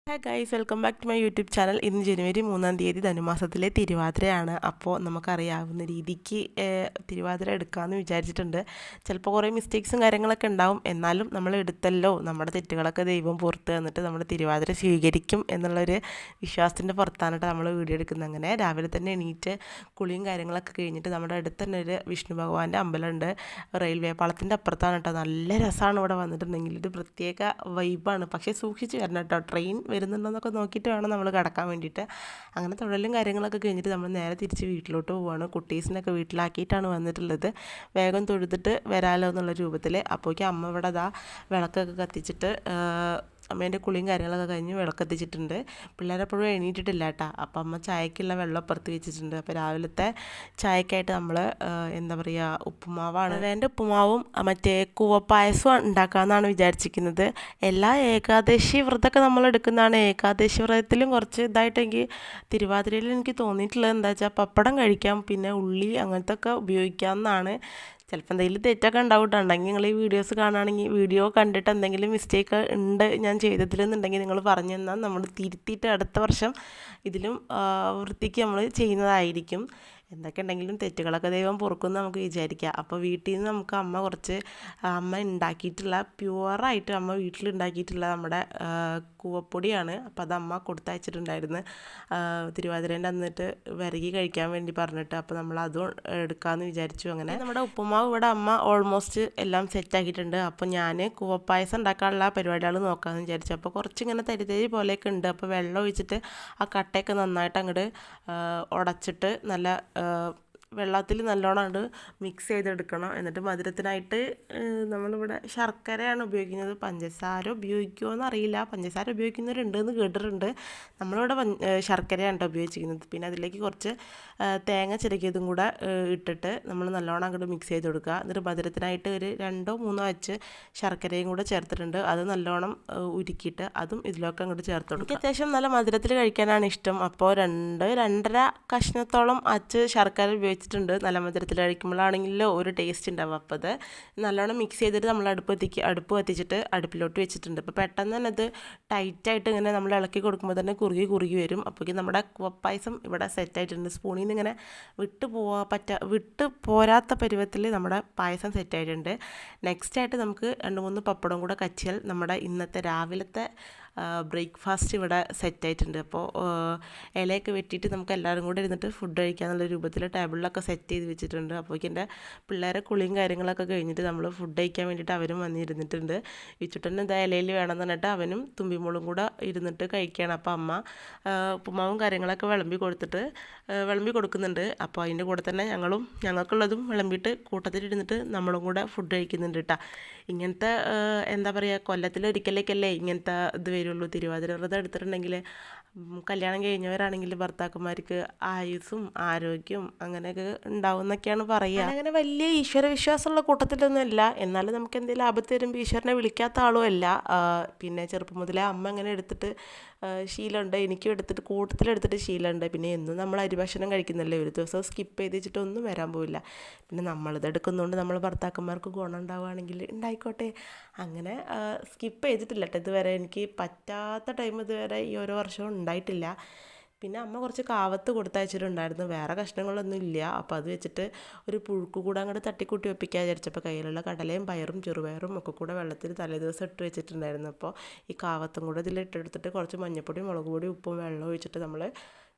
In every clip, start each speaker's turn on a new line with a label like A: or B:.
A: Hi guys, welcome back to my YouTube channel. ഇന്ന് ജനുവരി 3-ാം തീയതി ധനുമാസത്തിലെ തിരുവാതിരയാണ്. അപ്പോൾ നമുക്കറിയാവുന്ന രീതിക്ക് തിരുവാതിര എടുക്കാമെന്ന് വിചാരിച്ചിട്ടുണ്ട്. ചിലപ്പോൾ കുറേ മിസ്റ്റേക്സും കാര്യങ്ങളൊക്കെ ഉണ്ടാവും, എന്നാലും നമ്മൾ എടുത്തല്ലോ, നമ്മുടെ തെറ്റുകളൊക്കെ ദൈവം പുറത്ത് തന്നിട്ട് നമ്മൾ തിരുവാതിര സ്വീകരിക്കും എന്നുള്ളൊരു വിശ്വാസത്തിൻ്റെ പുറത്താണ് നമ്മൾ വീഡിയോ എടുക്കുന്നത്. അങ്ങനെ രാവിലെ തന്നെ എണീറ്റ് കുളിയും കാര്യങ്ങളൊക്കെ കഴിഞ്ഞിട്ട് നമ്മുടെ അടുത്ത് തന്നെ ഒരു വിഷ്ണു ഭഗവാന്റെ അമ്പലമുണ്ട്. റെയിൽവേ പാളത്തിൻ്റെ അപ്പുറത്താണ് കേട്ടോ. നല്ല രസമാണ് ഇവിടെ വന്നിട്ടുണ്ടെങ്കിൽ, ഒരു പ്രത്യേക വൈബാണ്. പക്ഷേ സൂക്ഷിച്ച് വരണം കേട്ടോ, ട്രെയിൻ വരുന്നുണ്ടോയെന്നൊക്കെ നോക്കിയിട്ട് വേണം നമ്മൾ കിടക്കാൻ വേണ്ടിയിട്ട്. അങ്ങനെ തൊഴിലും കാര്യങ്ങളൊക്കെ കഴിഞ്ഞിട്ട് നമ്മൾ നേരെ തിരിച്ച് വീട്ടിലോട്ട് പോവുകയാണ്. കുട്ടീസിനൊക്കെ വീട്ടിലാക്കിയിട്ടാണ് വന്നിട്ടുള്ളത്. വേഗം തൊഴുതിട്ട് വരാമല്ലോ എന്നുള്ള രൂപത്തിൽ. അപ്പോഴേക്കും അമ്മ ഇവിടെ വിളക്കൊക്കെ കത്തിച്ചിട്ട് അമ്മേൻ്റെ കുളിയും കാര്യങ്ങളൊക്കെ കഴിഞ്ഞ് വിളക്കെത്തിച്ചിട്ടുണ്ട്. പിള്ളേരെപ്പോഴും എണീറ്റിട്ടില്ല കേട്ടോ. അപ്പം അമ്മ ചായക്കുള്ള വെള്ളം അപ്പുറത്ത് വെച്ചിട്ടുണ്ട്. അപ്പോൾ രാവിലത്തെ ചായക്കായിട്ട് നമ്മൾ എന്താ പറയുക, ഉപ്പുമാവാണ്. എൻ്റെ ഉപ്പുമാവും മറ്റേ കൂവപ്പായസവും ഉണ്ടാക്കാമെന്നാണ് വിചാരിച്ചിരിക്കുന്നത്. എല്ലാ ഏകാദശി വ്രതമൊക്കെ നമ്മൾ എടുക്കുന്നതാണ്. ഏകാദശി വ്രതത്തിലും കുറച്ച് ഇതായിട്ട് എനിക്ക് തിരുവാതിരയിൽ എനിക്ക് തോന്നിയിട്ടുള്ളത് എന്താ വെച്ചാൽ പപ്പടം കഴിക്കാം, പിന്നെ ഉള്ളി അങ്ങനത്തെ ഒക്കെ ഉപയോഗിക്കാമെന്നാണ്. ചിലപ്പോൾ എന്തെങ്കിലും തെറ്റൊക്കെ ഉണ്ടാവും കേട്ടോ. ഉണ്ടെങ്കിൽ നിങ്ങൾ ഈ വീഡിയോസ് കാണുകയാണെങ്കിൽ, വീഡിയോ കണ്ടിട്ട് എന്തെങ്കിലും മിസ്റ്റേക്ക് ഉണ്ട് ഞാൻ ചെയ്തതിലെന്നുണ്ടെങ്കിൽ നിങ്ങൾ പറഞ്ഞു തന്നാൽ നമ്മൾ തിരുത്തിയിട്ട് അടുത്ത വർഷം ഇതിലും വൃത്തിക്ക് നമ്മൾ ചെയ്യുന്നതായിരിക്കും. എന്തൊക്കെ ഉണ്ടെങ്കിലും തെറ്റുകളൊക്കെ ദൈവം പൊറുക്കുമെന്ന് നമുക്ക് വിചാരിക്കാം. അപ്പോൾ വീട്ടിൽ നിന്ന് നമുക്ക് അമ്മ ഉണ്ടാക്കിയിട്ടുള്ള പ്യുവറായിട്ട് അമ്മ വീട്ടിലുണ്ടാക്കിയിട്ടുള്ള നമ്മുടെ കൂവപ്പൊടിയാണ്. അപ്പോൾ അത് അമ്മ കൊടുത്തയച്ചിട്ടുണ്ടായിരുന്നു തിരുവാതിരേൻ്റെ അന്നിട്ട് വിരകി കഴിക്കാൻ വേണ്ടി പറഞ്ഞിട്ട്. അപ്പോൾ നമ്മൾ അതും എടുക്കാമെന്ന് വിചാരിച്ചു. അങ്ങനെ നമ്മുടെ ഉപ്പുമാവ് ഇവിടെ അമ്മ ഓൾമോസ്റ്റ് എല്ലാം സെറ്റാക്കിയിട്ടുണ്ട്. അപ്പോൾ ഞാൻ കൂവപ്പായസം ഉണ്ടാക്കാനുള്ള പരിപാടികൾ നോക്കാമെന്ന് വിചാരിച്ചു. അപ്പോൾ കുറച്ചിങ്ങനെ തരി പോലെയൊക്കെ ഉണ്ട്. അപ്പോൾ വെള്ളം ഒഴിച്ചിട്ട് ആ കട്ടയൊക്കെ നന്നായിട്ട് അങ്ങോട്ട് ഉടച്ചിട്ട് നല്ല വെള്ളത്തിൽ നല്ലോണം അത് മിക്സ് ചെയ്തെടുക്കണം. എന്നിട്ട് മധുരത്തിനായിട്ട് നമ്മളിവിടെ ശർക്കരയാണ് ഉപയോഗിക്കുന്നത്. പഞ്ചസാര ഉപയോഗിക്കുമോ എന്നറിയില്ല, പഞ്ചസാര ഉപയോഗിക്കുന്നവരുണ്ട് എന്ന് കേട്ടിട്ടുണ്ട്. നമ്മളിവിടെ ശർക്കരയാണ് കേട്ടോ ഉപയോഗിച്ചിരിക്കുന്നത്. പിന്നെ അതിലേക്ക് കുറച്ച് തേങ്ങ ചിരകിയതും കൂടെ ഇട്ടിട്ട് നമ്മൾ നല്ലോണം അങ്ങോട്ട് മിക്സ് ചെയ്ത് കൊടുക്കുക. എന്നിട്ട് മധുരത്തിനായിട്ട് ഒരു 2-3 അച്ച് ശർക്കരയും കൂടെ ചേർത്തിട്ടുണ്ട്. അത് നല്ലോണം ഉരുക്കിയിട്ട് അതും ഇതിലൊക്കെ അങ്ങോട്ട് ചേർത്ത് കൊടുക്കുക. എനിക്ക് അത്യാവശ്യം നല്ല മധുരത്തിൽ കഴിക്കാനാണ് ഇഷ്ടം. അപ്പോൾ 2-2.5 കഷ്ണത്തോളം അച്ച് ശർക്കര ഉപയോഗിച്ചിട്ടുണ്ട്. നല്ല മധുരത്തിൽ കഴിക്കുമ്പോഴാണെങ്കിലോ ഒരു ടേസ്റ്റ് ഉണ്ടാവും. അപ്പോൾ അത് നല്ലോണം മിക്സ് ചെയ്തിട്ട് നമ്മൾ അടുപ്പ് കത്തിച്ചിട്ട് അടുപ്പിലോട്ട് വെച്ചിട്ടുണ്ട്. അപ്പോൾ പെട്ടെന്ന് തന്നെ അത് ടൈറ്റായിട്ട് ഇങ്ങനെ നമ്മൾ ഇളക്കി കൊടുക്കുമ്പോൾ തന്നെ കുറുകി വരും. അപ്പോഴേക്കും നമ്മുടെ പായസം ഇവിടെ സെറ്റായിട്ടുണ്ട്. സ്പൂണിൽ നിന്ന് ഇങ്ങനെ വിട്ട് പോരാത്ത പരുവത്തിൽ നമ്മുടെ പായസം സെറ്റായിട്ടുണ്ട്. നെക്സ്റ്റായിട്ട് നമുക്ക് 2-3 പപ്പടം കൂടെ കച്ചിയാൽ നമ്മുടെ ഇന്നത്തെ രാവിലത്തെ ബ്രേക്ക്ഫാസ്റ്റ് ഇവിടെ സെറ്റായിട്ടുണ്ട്. അപ്പോൾ ഇലയൊക്കെ വെട്ടിയിട്ട് നമുക്ക് എല്ലാവരും കൂടെ ഇരുന്നിട്ട് ഫുഡ് കഴിക്കാന്നുള്ള രൂപത്തിൽ ടേബിളിലൊക്കെ സെറ്റ് ചെയ്ത് വെച്ചിട്ടുണ്ട്. അപ്പോഴേക്കും എൻ്റെ പിള്ളേരെ കുളിയും കാര്യങ്ങളൊക്കെ കഴിഞ്ഞിട്ട് നമ്മൾ ഫുഡ് കഴിക്കാൻ വേണ്ടിയിട്ട് അവരും വന്നിരുന്നിട്ടുണ്ട്. വിച്ചുട്ടൻ എന്താ ഇലയിൽ വേണമെന്ന് പറഞ്ഞിട്ട് അവനും തുമ്പിമോളും കൂടെ ഇരുന്നിട്ട് കഴിക്കുകയാണ്. അപ്പോൾ അമ്മ ഉപ്പുമാവും കാര്യങ്ങളൊക്കെ വിളമ്പി കൊടുക്കുന്നുണ്ട്. അപ്പോൾ അതിൻ്റെ കൂടെ തന്നെ ഞങ്ങൾക്കുള്ളതും വിളമ്പിയിട്ട് കൂട്ടത്തിലിരുന്നിട്ട് നമ്മളും കൂടെ ഫുഡ് കഴിക്കുന്നുണ്ട് കേട്ടോ. ഇങ്ങനത്തെ എന്താ പറയുക, കൊല്ലത്തിലൊരിക്കലേക്കല്ലേ ഇങ്ങനത്തെ ഇത് വരുള്ളൂ. തിരുവാതിര വ്രതം എടുത്തിട്ടുണ്ടെങ്കിൽ കല്യാണം കഴിഞ്ഞവരാണെങ്കിൽ ഭർത്താക്കന്മാർക്ക് ആയുസ്സും ആരോഗ്യവും അങ്ങനെയൊക്കെ ഉണ്ടാവും എന്നൊക്കെയാണ് പറയുക. അങ്ങനെ വലിയ ഈശ്വര വിശ്വാസമുള്ള കൂട്ടത്തിലൊന്നുമല്ല, എന്നാലും നമുക്ക് എന്തെങ്കിലും ആപത്ത് വരുമ്പോൾ ഈശ്വരനെ വിളിക്കാത്ത ആളും അല്ല. പിന്നെ ചെറുപ്പം മുതലേ അമ്മ അങ്ങനെ എടുത്തിട്ട് ശീലമുണ്ട്, എനിക്കും കൂട്ടത്തിലെടുത്തിട്ട് ശീലമുണ്ട്. പിന്നെ എന്നും നമ്മൾ അരിഭക്ഷണം കഴിക്കുന്നില്ലേ, ഒരു ദിവസം സ്കിപ്പ് ചെയ്ത് വെച്ചിട്ടൊന്നും വരാൻ പോവില്ല. പിന്നെ നമ്മളിത് എടുക്കുന്നതുകൊണ്ട് നമ്മൾ ഭർത്താക്കന്മാർക്ക് ഗുണം ഉണ്ടാവുകയാണെങ്കിൽ ഉണ്ടായിക്കോട്ടെ. അങ്ങനെ സ്കിപ്പ് ചെയ്തിട്ടില്ല കേട്ടോ ഇതുവരെ. എനിക്ക് പറ്റാത്ത ടൈം ഇതുവരെ ഈ ഓരോ വർഷവും ഉണ്ടായിട്ടില്ല. പിന്നെ അമ്മ കുറച്ച് കാവത്ത് കൊടുത്തയച്ചിട്ടുണ്ടായിരുന്നു, വേറെ കഷ്ണങ്ങളൊന്നും ഇല്ല. അപ്പോൾ അത് വെച്ചിട്ട് ഒരു പുഴുക്ക് കൂടെ അങ്ങോട്ട് തട്ടിക്കൂട്ടി വെപ്പിക്കാൻ വിചാരിച്ചപ്പോൾ കയ്യിലുള്ള കടലയും പയറും ചെറുപയറും ഒക്കെ കൂടെ വെള്ളത്തിൽ തലേദിവസം ഇട്ട് വെച്ചിട്ടുണ്ടായിരുന്നു. അപ്പോൾ ഈ കാവത്തും കൂടെ ഇതിൽ ഇട്ടെടുത്തിട്ട് കുറച്ച് മഞ്ഞൾപ്പൊടി, മുളക് പൊടി, ഉപ്പും വെള്ളം ഒഴിച്ചിട്ട് നമ്മൾ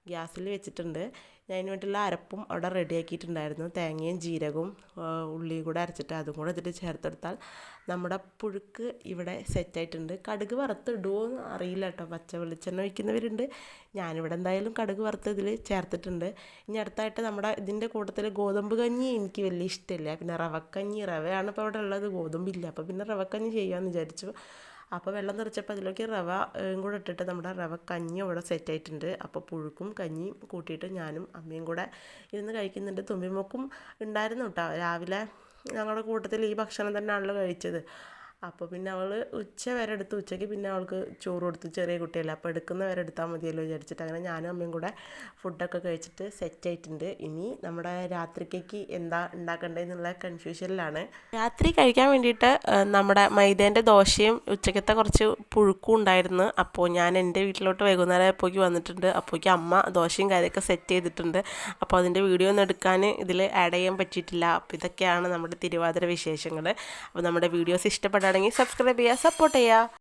A: ഗ്യാസിൽ വെച്ചിട്ടുണ്ട്. ഞാൻ അതിന് വേണ്ടിയുള്ള അരപ്പും അവിടെ റെഡിയാക്കിയിട്ടുണ്ടായിരുന്നു. തേങ്ങയും ജീരകവും ഉള്ളിയും കൂടെ അരച്ചിട്ട് അതും കൂടെ ഇതിൽ ചേർത്തെടുത്താൽ നമ്മുടെ പുഴുക്ക് ഇവിടെ സെറ്റായിട്ടുണ്ട്. കടുക് വറുത്തിടുമോ എന്ന് അറിയില്ല കേട്ടോ, പച്ച വെളിച്ചെണ്ണ ഒഴിക്കുന്നവരുണ്ട്. ഞാനിവിടെ എന്തായാലും കടുക് വറുത്ത് ഇതിൽ ചേർത്തിട്ടുണ്ട്. ഇനി അടുത്തായിട്ട് നമ്മുടെ ഇതിൻ്റെ കൂട്ടത്തിൽ ഗോതമ്പ് കഞ്ഞി എനിക്ക് വലിയ ഇഷ്ടമില്ല. പിന്നെ റവയാണ് ഇപ്പോൾ ഇവിടെ ഉള്ളത്, ഗോതമ്പില്ല. അപ്പോൾ പിന്നെ റവക്കഞ്ഞി ചെയ്യാമെന്ന് വിചാരിച്ചു. അപ്പോൾ വെള്ളം നിറച്ചപ്പോൾ അതിലേക്ക് റവ കൂടെ ഇട്ടിട്ട് നമ്മുടെ റവ കഞ്ഞി ഇവിടെ സെറ്റായിട്ടുണ്ട്. അപ്പോൾ പുഴുക്കും കഞ്ഞിയും കൂട്ടിയിട്ട് ഞാനും അമ്മയും കൂടെ ഇരുന്ന് കഴിക്കുന്നുണ്ട്. തുമ്പിമോക്കും ഉണ്ടായിരുന്നു കേട്ടോ. രാവിലെ ഞങ്ങളുടെ കൂട്ടത്തിൽ ഈ ഭക്ഷണം തന്നെയാണല്ലോ കഴിച്ചത്. അപ്പോൾ പിന്നെ അവൾ ഉച്ച വരെ എടുത്തു. ഉച്ചയ്ക്ക് പിന്നെ അവൾക്ക് ചോറ് കൊടുത്തു, ചെറിയ കുട്ടിയല്ല, അപ്പോൾ എടുക്കുന്ന വരെ എടുത്താൽ മതിയല്ലോ വിചാരിച്ചിട്ട് അങ്ങനെ ഞാനും അമ്മയും കൂടെ ഫുഡൊക്കെ കഴിച്ചിട്ട് സെറ്റ് ആയിട്ടുണ്ട്. ഇനി നമ്മുടെ രാത്രിക്കേക്ക് എന്താ ഉണ്ടാക്കേണ്ടതെന്നുള്ള കൺഫ്യൂഷനിലാണ്. രാത്രി കഴിക്കാൻ വേണ്ടിയിട്ട് നമ്മുടെ മൈദേൻ്റെ ദോശയും ഉച്ചക്കത്തെ കുറച്ച് പുഴുക്കും ഉണ്ടായിരുന്നു. അപ്പോൾ ഞാൻ എൻ്റെ വീട്ടിലോട്ട് വൈകുന്നേരം ആയപ്പോഴേക്ക് വന്നിട്ടുണ്ട്. അപ്പോഴേക്ക് അമ്മ ദോശയും കാര്യമൊക്കെ സെറ്റ് ചെയ്തിട്ടുണ്ട്. അപ്പോൾ അതിൻ്റെ വീഡിയോ ഒന്നും എടുക്കാൻ ഇതിൽ ആഡ് ചെയ്യാൻ പറ്റിയിട്ടില്ല. അപ്പോൾ ഇതൊക്കെയാണ് നമ്മുടെ തിരുവാതിര വിശേഷങ്ങൾ. അപ്പോൾ നമ്മുടെ വീഡിയോസ് ഇഷ്ടപ്പെടുകയാണെങ്കിൽ സബ്സ്ക്രൈബ് ചെയ്യുക, സപ്പോർട്ട് ചെയ്യുക.